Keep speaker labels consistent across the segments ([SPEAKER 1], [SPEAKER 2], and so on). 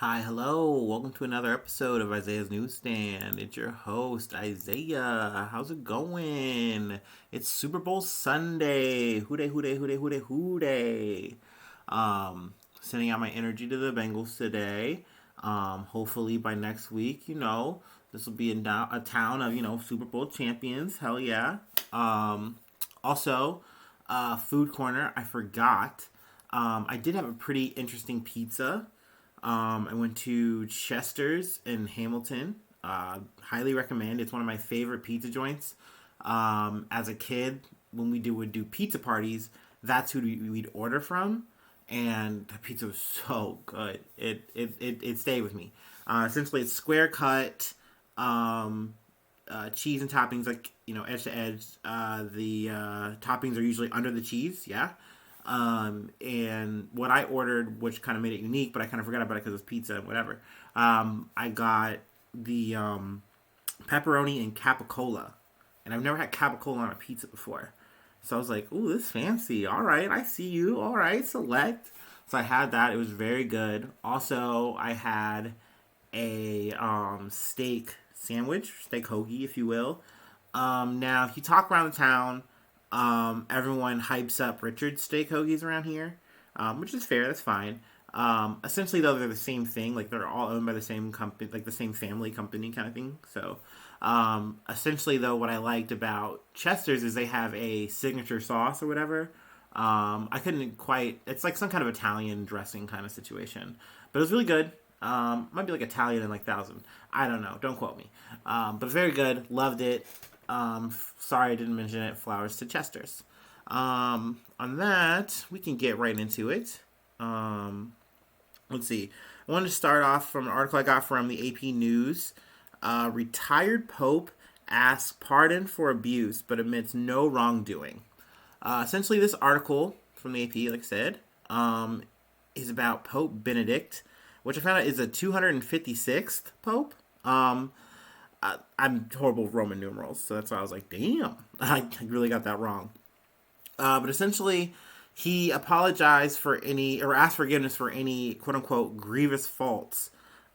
[SPEAKER 1] Hi, hello. Welcome to another episode of Isaiah's Newsstand. It's your host, Isaiah. How's it going? It's Super Bowl Sunday. Hooday, hooday, hooday, hooday, hooday. Sending out my energy to the Bengals today. Hopefully by next week, this will be a town of, Super Bowl champions. Hell yeah. Also, food corner, I forgot. I did have a pretty interesting pizza. I went to Chester's in Hamilton. Highly recommend. It's one of my favorite pizza joints. As a kid, when would do pizza parties, that's who we'd order from, and the pizza was so good. It stayed with me. Essentially, it's square cut, cheese and toppings, like edge to edge. The toppings are usually under the cheese. Yeah. And what I ordered, which kind of made it unique, but I kind of forgot about it because it was pizza and whatever. I got the pepperoni and capicola, and I've never had capicola on a pizza before. So I was like, "Ooh, this is fancy. All right, I see you. All right, select." So I had that. It was very good. Also, I had a steak sandwich, steak hoagie, if you will. Now, if you talk around the town, everyone hypes up Richard's steak hoagies around here, which is fair. That's fine. Essentially, though, they're the same thing. Like they're all owned by the same company, like the same family company kind of thing. So, essentially, though, what I liked about Chester's is they have a signature sauce or whatever. I couldn't quite. It's like some kind of Italian dressing kind of situation, but it was really good. Might be like Italian and like thousand. I don't know. Don't quote me. But very good. Loved it. Sorry I didn't mention it. Flowers to Chester's. On that, we can get right into it. Let's see. I wanted to start off from an article I got from the AP News. Retired Pope asks pardon for abuse, but admits no wrongdoing. Essentially, this article from the AP, like I said, is about Pope Benedict, which I found out is the 256th Pope. I'm horrible with Roman numerals, so that's why I was like, damn, I really got that wrong. But essentially, he apologized for any, or asked forgiveness for any quote unquote grievous faults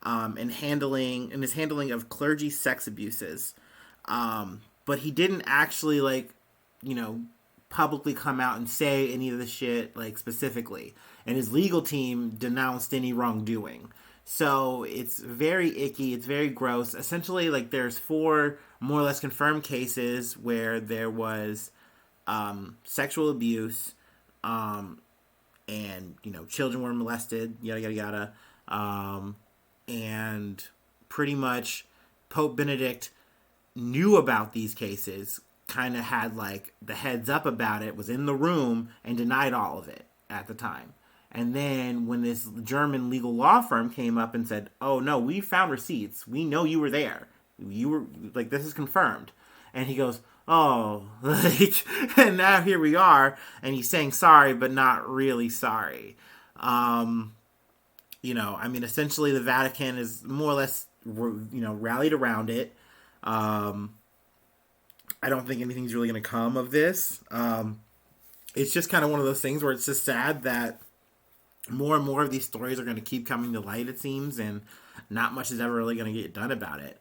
[SPEAKER 1] in his handling of clergy sex abuses. But he didn't actually you know, publicly come out and say any of the shit like specifically. And his legal team denounced any wrongdoing. So it's very icky. It's very gross. Essentially, like there's four more or less confirmed cases where there was sexual abuse, and children were molested, yada yada yada, and pretty much Pope Benedict knew about these cases, kind of had like the heads up about it, was in the room, and denied all of it at the time. And then when this German legal law firm came up and said, "Oh no, we found receipts. We know you were there. You were like this is confirmed." And he goes, "Oh," like, and now here we are, and he's saying sorry, but not really sorry. I mean, essentially, the Vatican is more or less, rallied around it. I don't think anything's really going to come of this. It's just kind of one of those things where it's just sad that more and more of these stories are going to keep coming to light, it seems, and not much is ever really going to get done about it.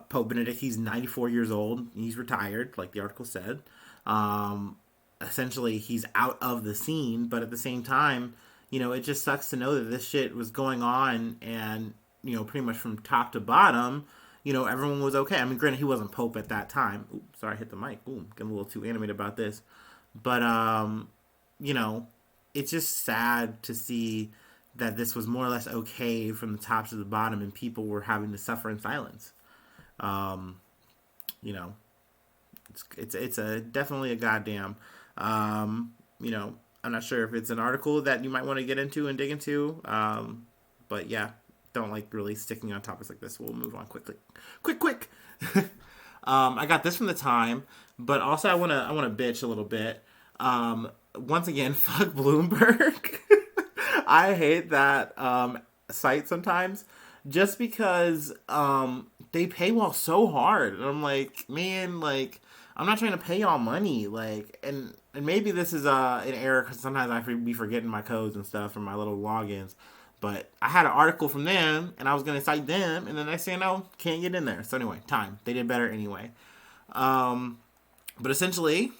[SPEAKER 1] Pope Benedict, he's 94 years old. He's retired, like the article said. Essentially, he's out of the scene, but at the same time, it just sucks to know that this shit was going on and, pretty much from top to bottom, everyone was okay. I mean, granted, he wasn't Pope at that time. Oops, sorry, I hit the mic. Ooh, getting a little too animated about this. But, it's just sad to see that this was more or less okay from the top to the bottom, and people were having to suffer in silence. Um, you know, it's a definitely a goddamn. I'm not sure if it's an article that you might want to get into and dig into. But yeah, don't like really sticking on topics like this. We'll move on quickly, quick. I got this from the Time, but also I wanna bitch a little bit. Once again, fuck Bloomberg. I hate that site sometimes, just because they paywall so hard, and I'm like, man, like I'm not trying to pay y'all money, like, and maybe this is an error because sometimes I be forgetting my codes and stuff from my little logins, But I had an article from them, and I was going to cite them, and then they say no, can't get in there. So anyway, time. They did better anyway. But essentially,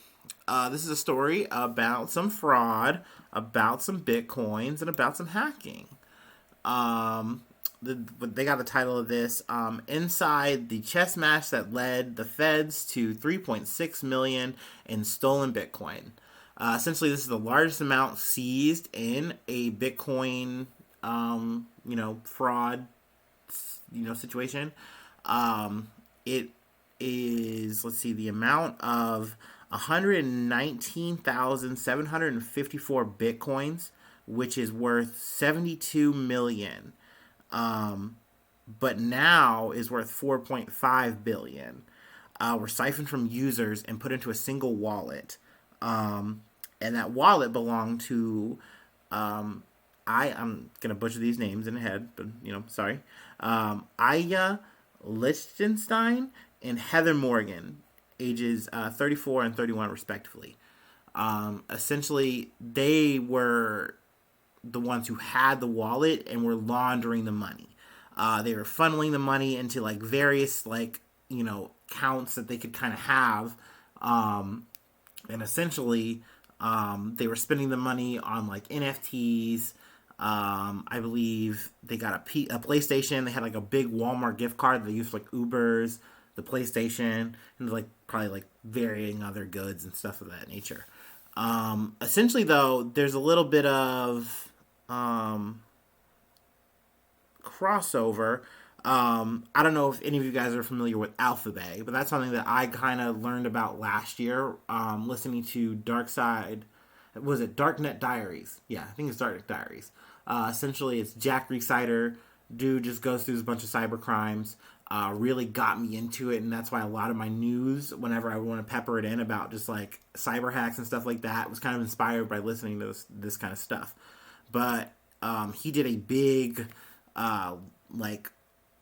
[SPEAKER 1] this is a story about some fraud, about some bitcoins, and about some hacking. They got the title of this, Inside the Chess Match That Led the Feds to 3.6 million in Stolen Bitcoin. Essentially, this is the largest amount seized in a Bitcoin, fraud, situation. It is, let's see, the amount of 119,754 Bitcoins, which is worth 72 million. But now is worth 4.5 billion. Were siphoned from users and put into a single wallet. And that wallet belonged to, I'm gonna butcher these names in the head, but sorry. Aya Lichtenstein and Heather Morgan, ages 34 and 31 respectively. Essentially, they were the ones who had the wallet and were laundering the money. They were funneling the money into like various accounts that they could kind of have, and essentially they were spending the money on like NFTs. I believe they got a PlayStation. They had like a big Walmart gift card that they used for like Ubers, the PlayStation, and like probably like varying other goods and stuff of that nature. Essentially, though, there's a little bit of crossover. I don't know if any of you guys are familiar with Alphabet, but that's something that I kind of learned about last year, listening to Darknet Diaries? Yeah, I think it's Darknet Diaries. Essentially, it's Jack Rhysider. Dude just goes through a bunch of cyber crimes. Really got me into it, and that's why a lot of my news, whenever I want to pepper it in about just like cyber hacks and stuff like that, was kind of inspired by listening to this kind of stuff. But he did a big, like,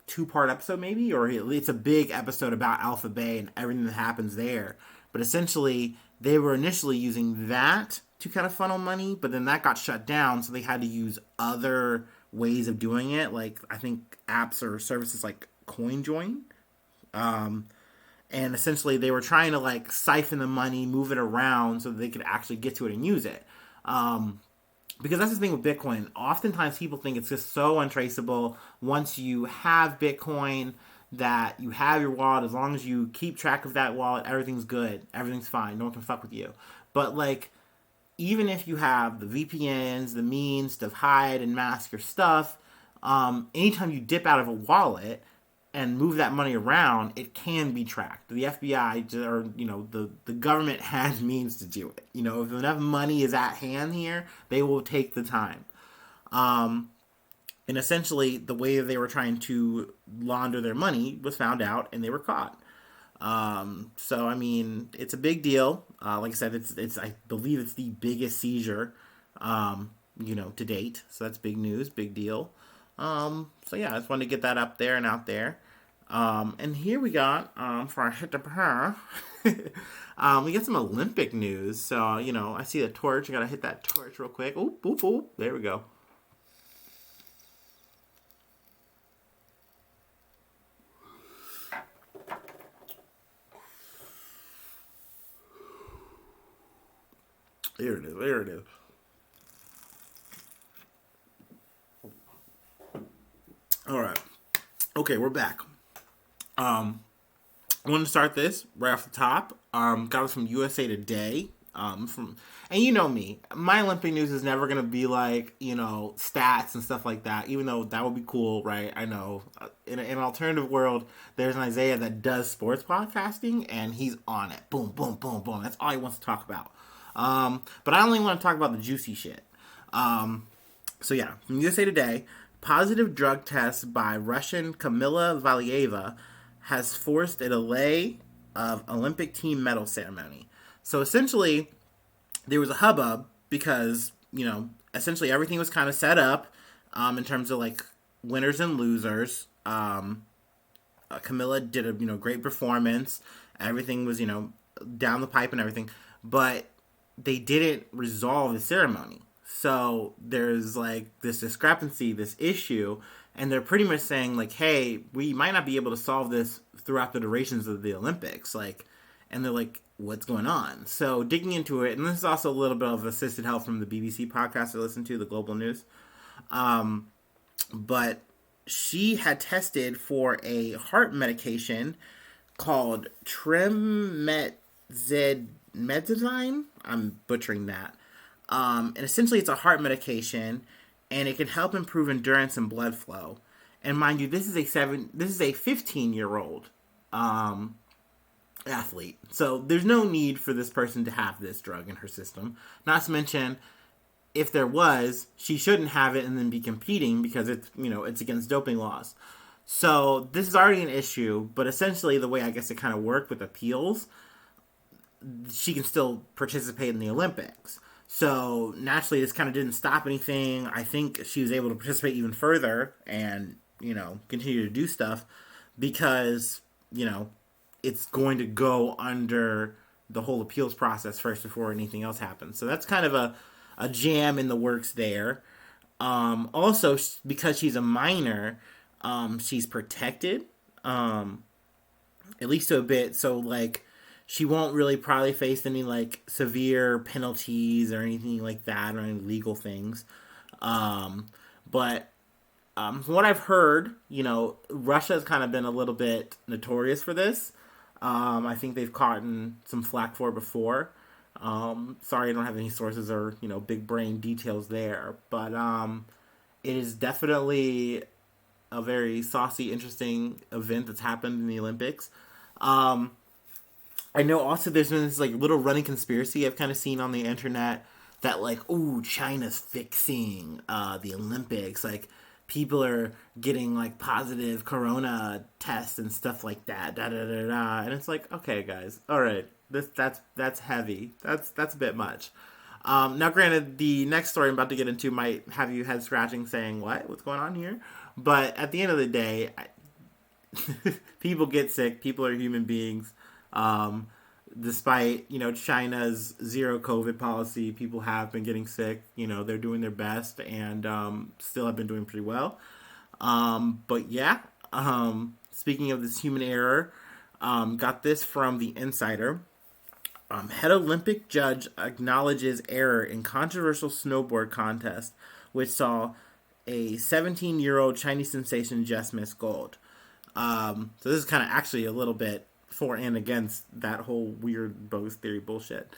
[SPEAKER 1] 2-part episode maybe, or it's a big episode about Alpha Bay and everything that happens there. But essentially, they were initially using that to kind of funnel money, but then that got shut down, so they had to use other ways of doing it, like I think apps or services like CoinJoin. And essentially, they were trying to like siphon the money, move it around, so that they could actually get to it and use it. Because that's the thing with Bitcoin. Oftentimes people think it's just so untraceable. Once you have Bitcoin, that you have your wallet, as long as you keep track of that wallet, everything's good. Everything's fine. No one can fuck with you. But like, even if you have the VPNs, the means to hide and mask your stuff, anytime you dip out of a wallet and move that money around, it can be tracked. The FBI or the government has means to do it. If enough money is at hand here, they will take the time. And essentially, the way that they were trying to launder their money was found out, and they were caught. So I mean, it's a big deal. Like I said, it's I believe it's the biggest seizure, to date. So that's big news, big deal. So yeah, I just wanted to get that up there and out there. And here we got, for our hit the we got some Olympic news. So, I see the torch. I gotta hit that torch real quick. Oop, oop, oop. There we go. There it is. All right. Okay, we're back. I want to start this right off the top. Got it from USA Today. And you know me, my Olympic news is never gonna be like stats and stuff like that. Even though that would be cool, right? I know. In an alternative world, there's an Isaiah that does sports podcasting, and he's on it. Boom, boom, boom, boom. That's all he wants to talk about. But I only want to talk about the juicy shit. So yeah, from USA Today, positive drug test by Russian Kamila Valieva has forced a delay of Olympic team medal ceremony. So essentially, there was a hubbub because, essentially everything was kind of set up, in terms of like winners and losers. Kamila did a, great performance. Everything was, down the pipe and everything, but they didn't resolve the ceremony. So there's like this discrepancy, this issue, and they're pretty much saying like, hey, we might not be able to solve this throughout the durations of the Olympics. Like, and they're like, what's going on? So digging into it, and this is also a little bit of assisted help from the BBC podcast I listened to, the Global News. But she had tested for a heart medication called tremezedine. I'm butchering that. And essentially, it's a heart medication, and it can help improve endurance and blood flow. And mind you, this is a 15-year-old athlete, so there's no need for this person to have this drug in her system. Not to mention, if there was, she shouldn't have it and then be competing because it's against doping laws. So this is already an issue, but essentially the way I guess it kind of worked with appeals, she can still participate in the Olympics. So naturally this kind of didn't stop anything. I think she was able to participate even further and, continue to do stuff because, it's going to go under the whole appeals process first before anything else happens. So that's kind of a jam in the works there. Also, because she's a minor, she's protected, at least to a bit. So, like, she won't really probably face any, like, severe penalties or anything like that or any legal things. But from what I've heard, Russia's kind of been a little bit notorious for this. I think they've caught some flack for it before. Sorry, I don't have any sources or big brain details there, but it is definitely a very saucy, interesting event that's happened in the Olympics. I know also there's been this like little running conspiracy I've kind of seen on the internet that like, ooh, China's fixing the Olympics, like people are getting like positive corona tests and stuff like that, and it's like, okay guys, all right, that's heavy, that's a bit much. Now granted, the next story I'm about to get into might have you head scratching saying what's going on here, but at the end of the day, people get sick, people are human beings. Despite China's zero COVID policy, people have been getting sick. They're doing their best and still have been doing pretty well. But yeah, speaking of this human error, got this from the Insider. Head Olympic judge acknowledges error in controversial snowboard contest, which saw a 17-year-old Chinese sensation just miss gold. So this is kind of actually a little bit for and against that whole weird bogus theory bullshit.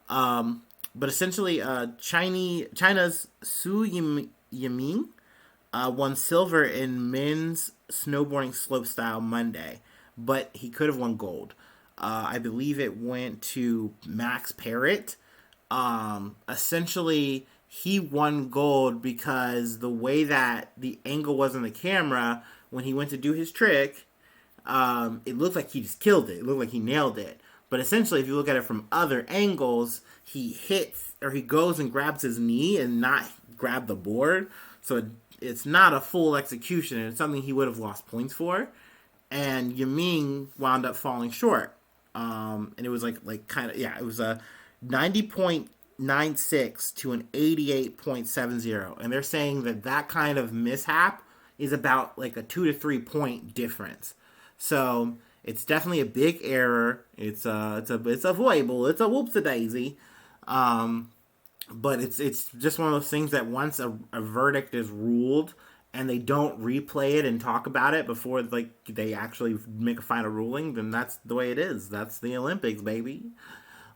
[SPEAKER 1] But essentially, China's Su Yiming won silver in men's snowboarding slopestyle Monday, but he could have won gold. I believe it went to Max Parrott. Essentially, he won gold because the way that the angle was on the camera when he went to do his trick, it looked like he just killed it. It looked like he nailed it. But essentially, if you look at it from other angles, he hits or he goes and grabs his knee and not grab the board. So it's not a full execution. It's something he would have lost points for. And Yiming wound up falling short. And it was it was a 90.96 to an 88.70. And they're saying that kind of mishap is about like a 2 to 3 point difference. So it's definitely a big error. It's avoidable. It's a whoops-a-daisy. But it's just one of those things that once a verdict is ruled and they don't replay it and talk about it before like they actually make a final ruling, then that's the way it is. That's the Olympics, baby.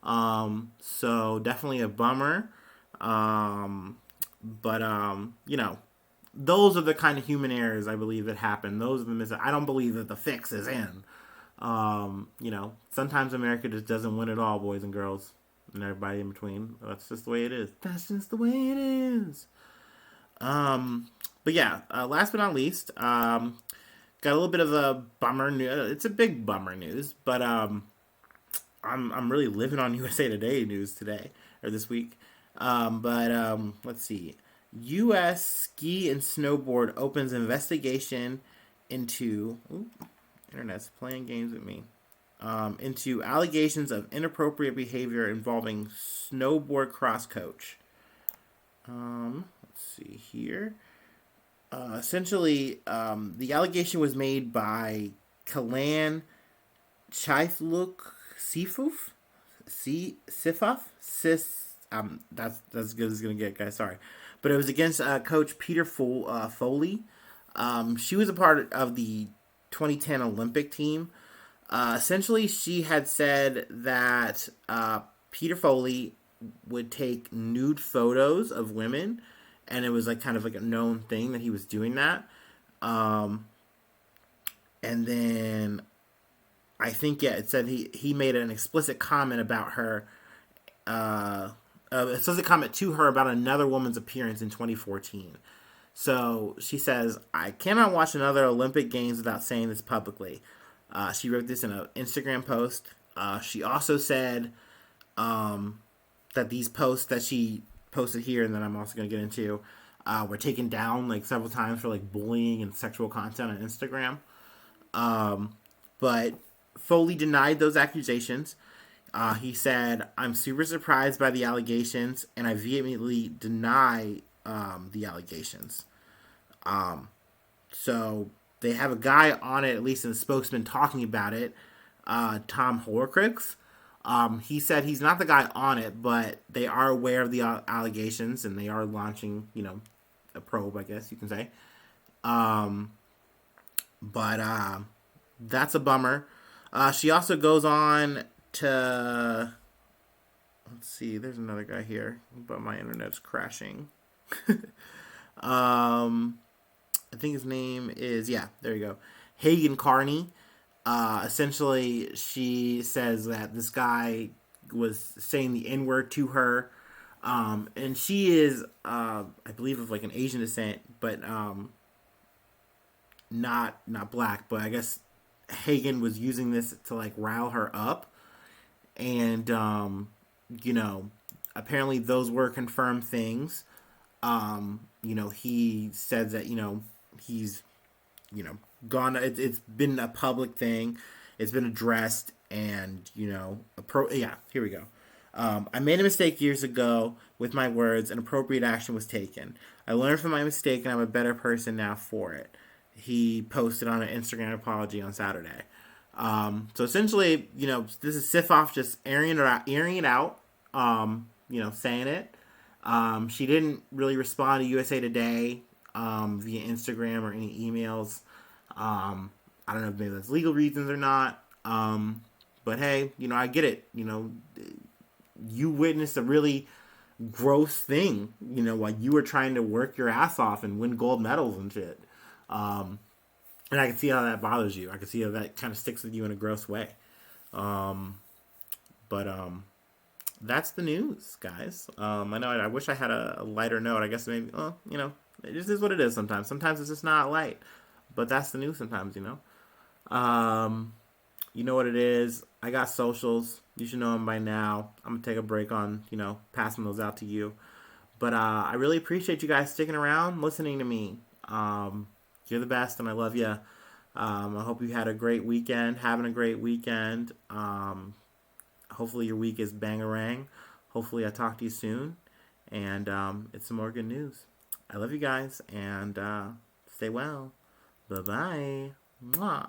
[SPEAKER 1] So definitely a bummer. But those are the kind of human errors I believe that happen. Those are the I don't believe that the fix is in. Sometimes America just doesn't win it all, boys and girls, and everybody in between. That's just the way it is. That's just the way it is. But yeah, last but not least, got a little bit of a bummer news. It's a big bummer news, but I'm really living on USA Today news today or this week. Let's see. U.S. Ski and Snowboard opens investigation into... Internet's playing games with me. Into allegations of inappropriate behavior involving snowboard cross coach. Let's see here. Essentially, the allegation was made by Kalan Chaifluk Sifuf, Sifaf, Sis. That's good as gonna get, guys. Sorry, but it was against Coach Peter Foley. She was a part of the 2010 Olympic team. Essentially, she had said that Peter Foley would take nude photos of women, and it was like kind of like a known thing that he was doing that. Um, and then I think, yeah, it said he made an explicit comment about her. Explicit comment to her about another woman's appearance in 2014. So she says, "I cannot watch another Olympic Games without saying this publicly." She wrote this in an Instagram post. She also said that these posts that she posted here, and that I'm also going to get into, were taken down like several times for like bullying and sexual content on Instagram. But Foley denied those accusations. He said, "I'm super surprised by the allegations, and I vehemently deny the allegations." So they have a guy on it, at least in the spokesman, talking about it, Tom Horcrux. He said he's not the guy on it, but they are aware of the allegations, and they are launching, a probe, I guess you can say. But that's a bummer. She also goes on to, let's see, there's another guy here, but my internet's crashing. I think his name is, yeah, there you go, Hagen Carney. Essentially, she says that this guy was saying the N word to her, and she is, I believe, of like an Asian descent, but not black. But I guess Hagen was using this to like rile her up, and apparently those were confirmed things. He said that he's gone. It's been a public thing. It's been addressed, and yeah. Here we go. I made a mistake years ago with my words, and appropriate action was taken. I learned from my mistake, and I'm a better person now for it. He posted on an Instagram apology on Saturday. So essentially, this is Sifoff just airing it out, saying it. She didn't really respond to USA Today via Instagram or any emails. I don't know if maybe that's legal reasons or not. But hey, I get it. You witnessed a really gross thing, while you were trying to work your ass off and win gold medals and shit. And I can see how that bothers you. I can see how that kind of sticks with you in a gross way. But that's the news, guys. I know I wish I had a lighter note. I guess maybe, it just is what it is sometimes. Sometimes it's just not light. But that's the news sometimes, You know what it is. I got socials. You should know them by now. I'm going to take a break on, passing those out to you. But I really appreciate you guys sticking around, listening to me. You're the best, and I love you. I hope you had a great weekend, having a great weekend. Hopefully your week is bangarang. Hopefully I talk to you soon. And it's some more good news. I love you guys, and stay well. Bye-bye. Mwah.